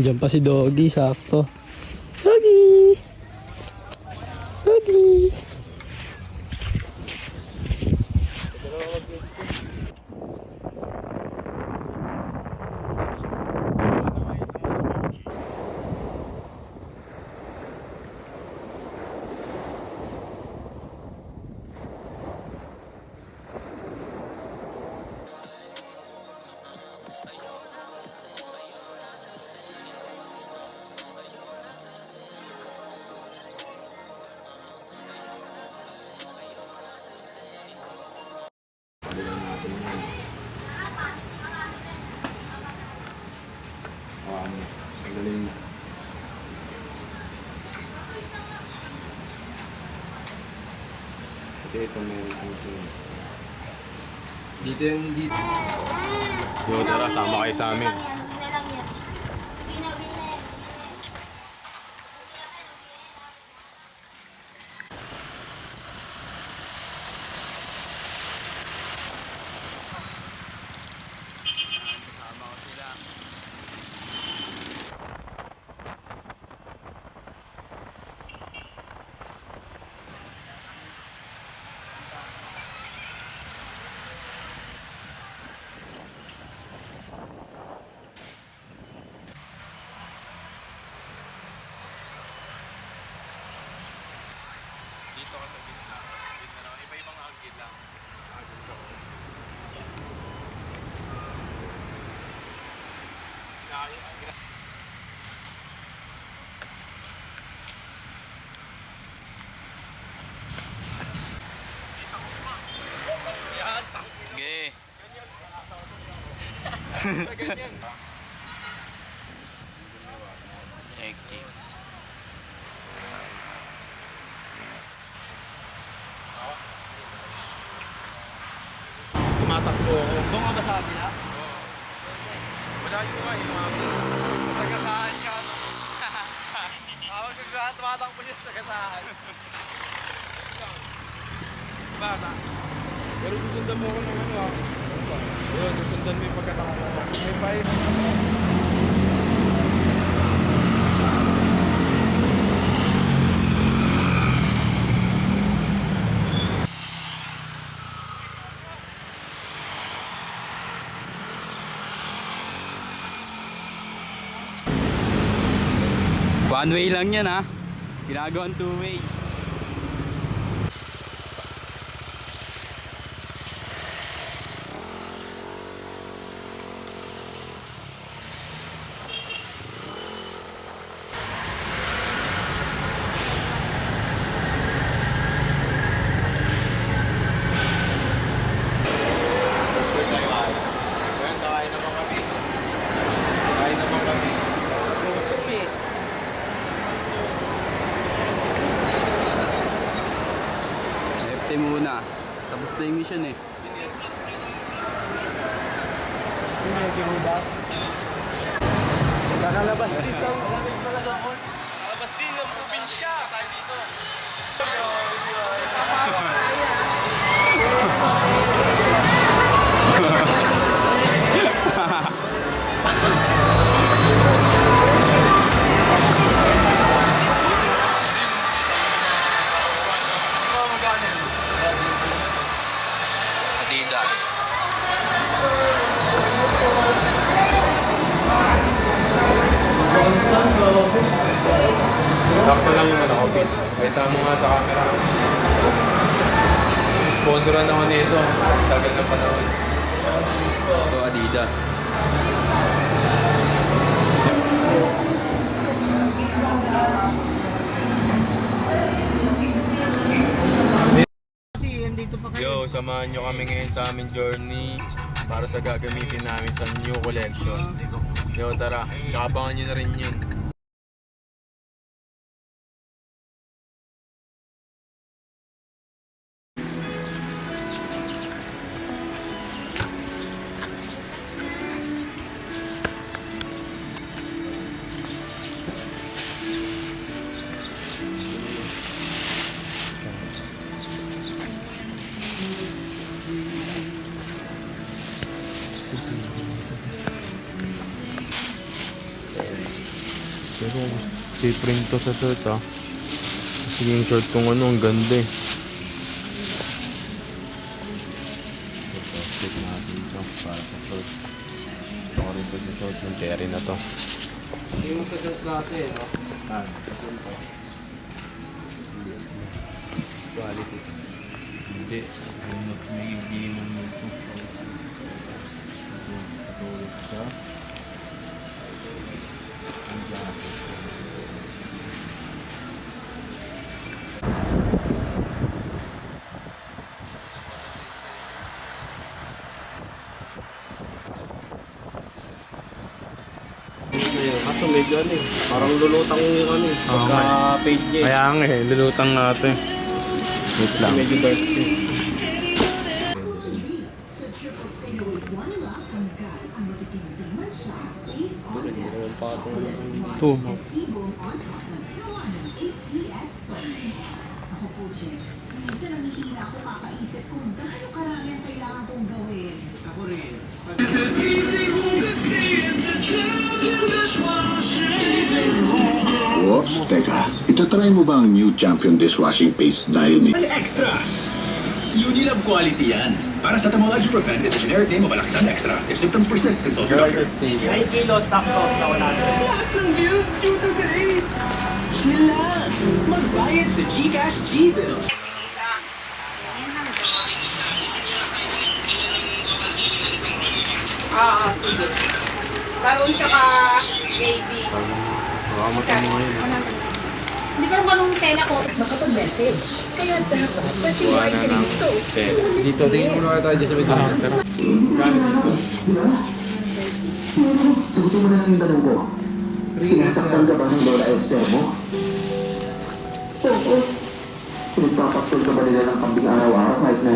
Nandiyan pa si Doggy, sakto. Doggy! Doggy! Ang galing mo. Kasi ito meron kang sunod. Dito yung dito. Yo, tara, sama kayo sa amin. Dito ka sa gitna. Gitna naman. Iba-ibang angle lang. Dito. Ganyan. Egg kids. Tumatakbo ako. Doon ka ba sa kabila? Wala yung mga mas nasagasaan siya. Ako siya, tumatakbo siya sa gasahan. Bata. Pero susundan mo ako ng ano ah. Yun, susundan mo yung pagkatakbo ko. May 5. One way lang yan ha. Ginagawang two way. Kain naman kami. Kain naman kami. FT muna. Tapos na yung mission eh. Yun yan si Rudas. Kakalabas dito. Labas din ng probinsya. Tayo dito. Adidas. Sakto lang yung ano ko, Pete. Kita mo nga sa camera. Sponsoran ako nito. Tagal na panahon. Ito Adidas. Yo, samahan nyo kami ngayon sa aming journey para sa gagamitin namin sa new collection. Yo, tara. Kakabangan nyo na rin yun. Pero print to sa shirt ah. Kasi yung shirt kong ano, ang ganda eh. Ito, stick natin ito para sa shirt. Ito ko rin ito sa shirt ng cherry na to. Hindi mo sa shirt natin, no? Quality. Hindi. May ginang nito. Patulog siya. Ang jacket. Kaso medyo ano eh. Parang lulutang yung ano eh. Pagka-page niya eh. Kaya nga eh, lulutang natin. Wait lang. Medyo dark eh. Ito. Oops, teka. Itatry mo ba ang new champion dishwashing paste dahil ni... Extra! Unilab quality yan. Para sa tamang ibuprofen is the generic name of Alaxan Extra. If symptoms persist, consult your doctor. 9 kilos sakto sa wala. Lahat ng bills due today. Chill lang. Magbayad sa GCash G-Bill. Sige. Baron tsaka baby. Baka matamo ngayon. Hindi pa naman yung tela ko. Makapag-message. Kaya dapat pati Buwan na whitening ng soaps. tela. Dito, tingin muna kayo tayo dyan sa may Pero, Sagutin mo na lang yung tanong ko. Sinasaktan ka ba ng Lola Esther mo? Oo. Pinagpapastol ka ba nila ng kambing araw-araw kahit na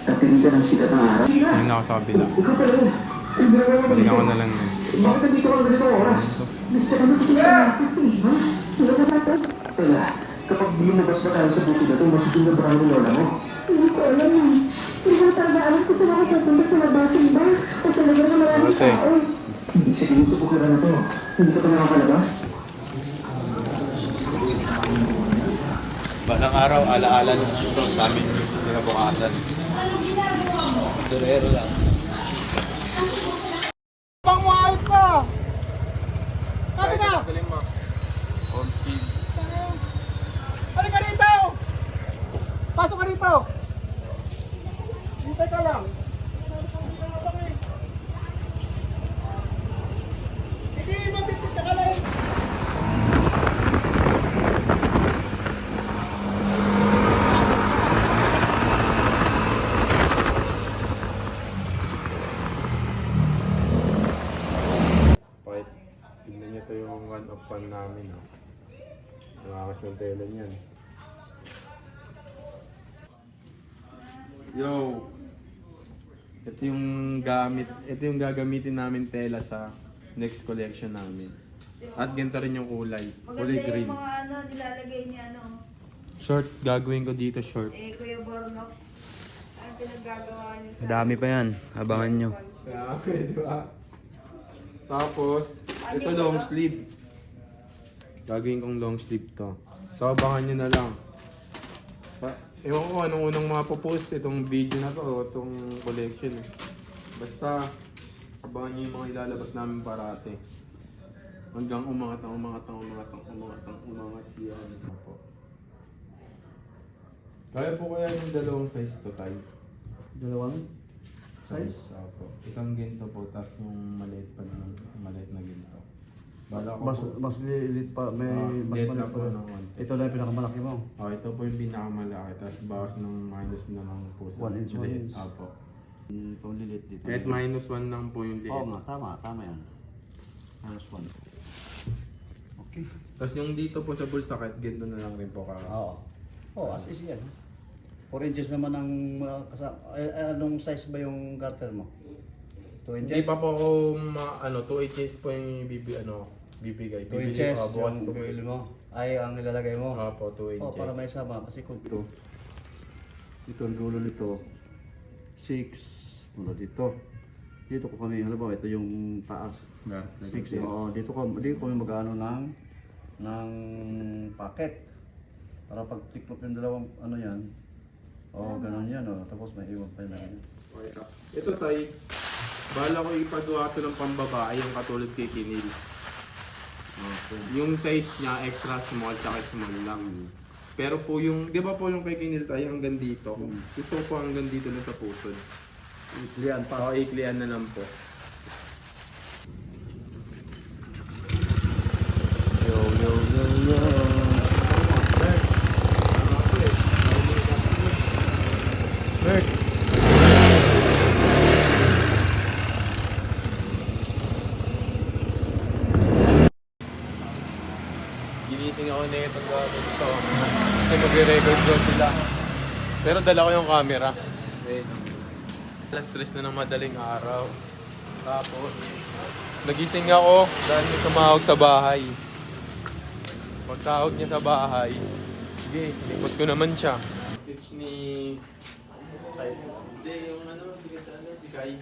katili ka ng sikat ng araw? hindi na ako sa kabila. Ikaw pala yun. Ang ginagawa mo Balik dito. ako na lang yun. Bakit nandito ka ng ganitong oras? Gusto ka na kasi kasi, ha? Wala ba tatas? Teka, kapag lumabas na tayo sa buti na ito, masusunod ba ang Lola mo? Hindi ko alam eh. Hindi ko talaga alam kung saan ako pupunta sa labasin ba? O sa lugar na maraming Okay. tao. Hindi siya kinusubukin na to. Hindi ka pa nakakalabas? Balang araw, alaala nung ito sa amin kinabukasan. Surero lang. Pangwahal ka! Sabi ka! Home seed. Halika rito! Pasok ka rito! Hintay ka lang! Hindi, mabitsit ka lang! Kahit tignan niyo ito yung one of fun namin. Oh. Nangakas ng tela niyan. Yo! Ito yung gagamitin namin tela sa next collection namin. At ganito rin yung kulay. Kulay Maganda green. yung mga nilalagay niya Short, gagawin ko dito short. Kuya Bornok. Ang pinaggagawa niya sa... Madami pa yan. Abangan nyo. Kaya, di ba? Tapos, ito long sleeve. Gagawin kong long sleeve to. So, abangan nyo na lang. Ewan ko anong unang mapopost itong video na to o itong collection eh. Basta, abangan nyo yung mga ilalabas namin parate. Hanggang umangat yan. Po. Kaya po kaya yung dalawang size to tayo. Dalawang? Size? Apo. Isang ginto po, tapos yung maliit pa naman. Maliit na ginto. Bala ko Mas lilit pa, may mas liit maliit na pa. po ng konti. Ito na yung pinakamalaki mo. Ito po yung pinakamalaki. Tapos bawas ng minus na lang po sa 1 inch, 1 liit. inch. Apo. Pang lilit dito. Kahit minus 1 lang po yung liit. Oo nga, tama yan. Minus 1. Okay. Tapos yung dito po sa bulsa, kahit ginto na lang rin po kaka. Oo. Oo, as is yan. 4 inches naman ang anong size ba yung garter mo? 2 inches? Hindi pa po ako 2 inches po yung bibigay. 2 inches bukas yung ko po. bibili mo? Ay, ang ilalagay mo? Apo, 2 inches. Para may sama. Kasi kung ito ang dulo nito, 6, dito. Dito ko kami, halimbawa ito yung taas. 6, dito kami mag-ano ng ng packet. Para pag tiklop yung dalawang ano yan, ganun yan, tapos may iwan pa na rin. Okay. Ito tay, bala ko ipagawa ito ng pambabae yung katulad kay Kinil. Okay. Yung size niya extra small tsaka small lang. Pero po yung, di ba po yung kay Kinil tayo hanggang dito? Gusto ko po hanggang dito na sa pusod. Iklian pa. Oo, iklian na lang po. Yo, yo, yo, yo. Bert. Ginising ako na itong gamit so kasi magre-record ko sila. Pero dala ko yung camera. Alas 3 na ng madaling araw. Tapos, nagising ako dahil may tumawag sa bahay. Pagtawag niya sa bahay, sige, likot ko naman siya. Pitch ni... Hindi, yung ano, si Kai.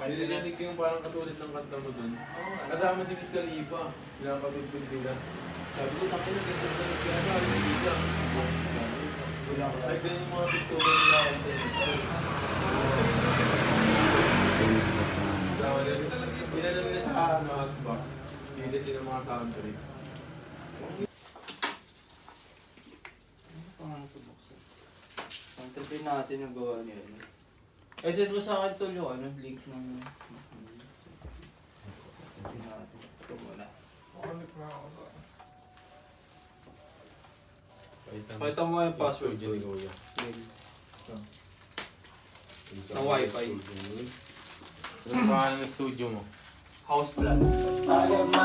Nilinig ko yung parang katulad ng kanta mo dun. Kasama si Miss Khalifa. Pinapatugtog nila. Sabi ko, tapos na ganda-ganda kaya sabi ni Lisa. Ay, ganyan yung mga picture nila ako sa Ginanam nila sa Xbox. Hindi sila mga soundtrack. Ang tripin natin yung gawa niya. Eh, send mo sa akin tol yung link ng... Tripin natin. Ito muna. Pakita mo yung password yun, Kuya. Sa wifi. Ano pa ng studio mo? House plan. Sabi niya na.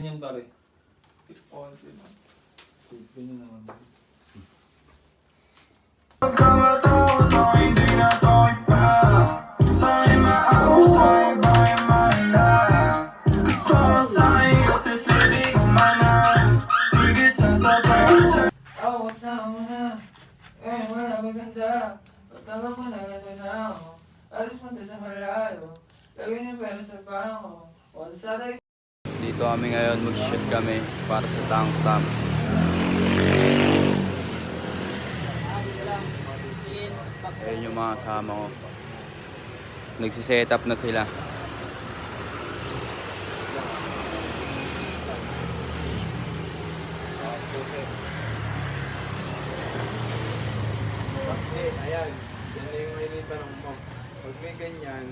Yan pare. Ganyan naman. Dito kami ngayon, mag-shoot kami para sa tank top. Ayun yung mga kasama ko. Nagsiset up na sila. Ayan. Yan na yung may tanong mo. Pag may ganyan,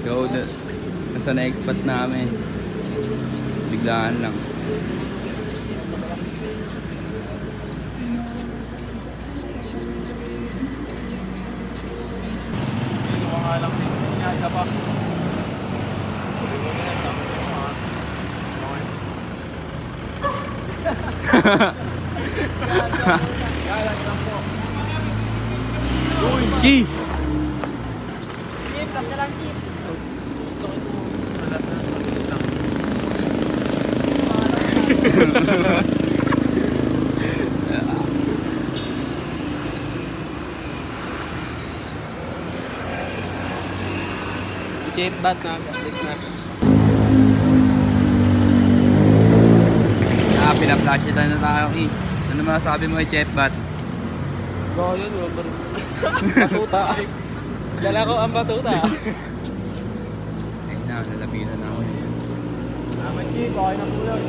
Yo, nasa next spot namin. Biglaan lang. hindi ko nga lang niya pa. Ki! Si Kate Bat na. Next na. Pina-flash it na tayo, Ki. Ano masasabi mo kay Chef Bat? Go yun, batuta. Dala ko ang batuta. Ay na, nalapitan na ako. Aman Ki, bakit na kulay.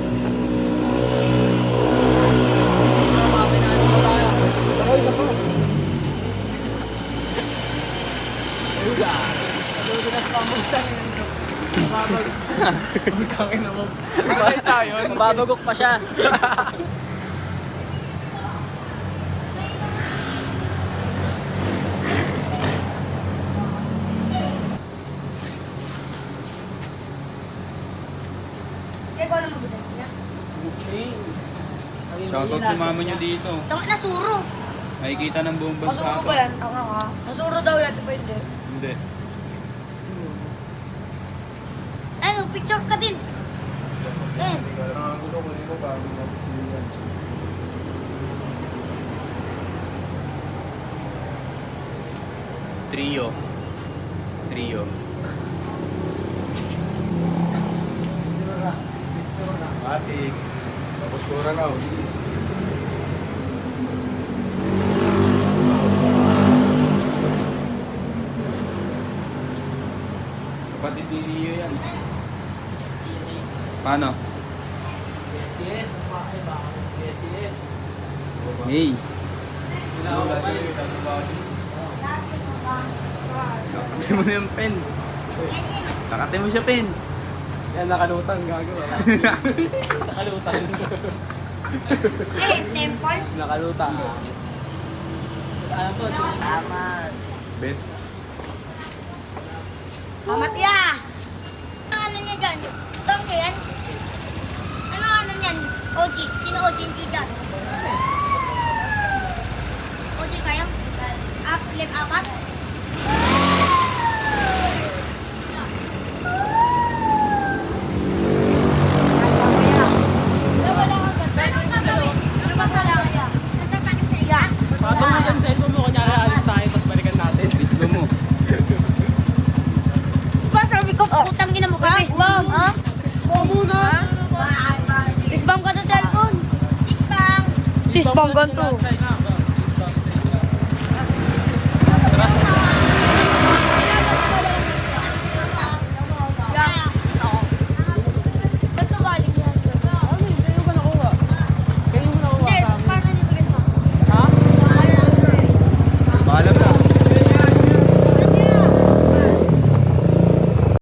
Mababagok pa siya. Ikaw na mag-usap niya. Shoutout ni mama nyo dito. Tama na, suro. Nakikita ng buong bansa Masuro ako. ba yan? Tanga ka. Masuro daw yan, di ba hindi? Hindi. Ay, picture ka din. Din. Trio. Matik. Tapos sura na. Kapatid ni Rio yan. Paano? Yes. Yes. Hey. Nakate mo na yung pen. Nakate mo siya pen. Yan, nakalutang gagawa. Nakalutang. Eh, temple. Nakalutang. Ano to? Tama. Bet. Mamatya! Ano niya dyan? Dong niya yan? Ano niyan? OG. Sino OG yung dyan? OG kayo? Left apat? Wala ka ganda. Anong gagawin? Kapag wala kaya? Nasa takip sa iya? Patong mo dyan sa cellphone mo, kunyari alis tayo, tapos balikan natin. Gusto mo. Pa, sabi ko, putang ina mo ka. Fishbomb, ha? Muna! Fishbomb ka sa cellphone. Fishbomb. Fishbomb ganito. Outside na.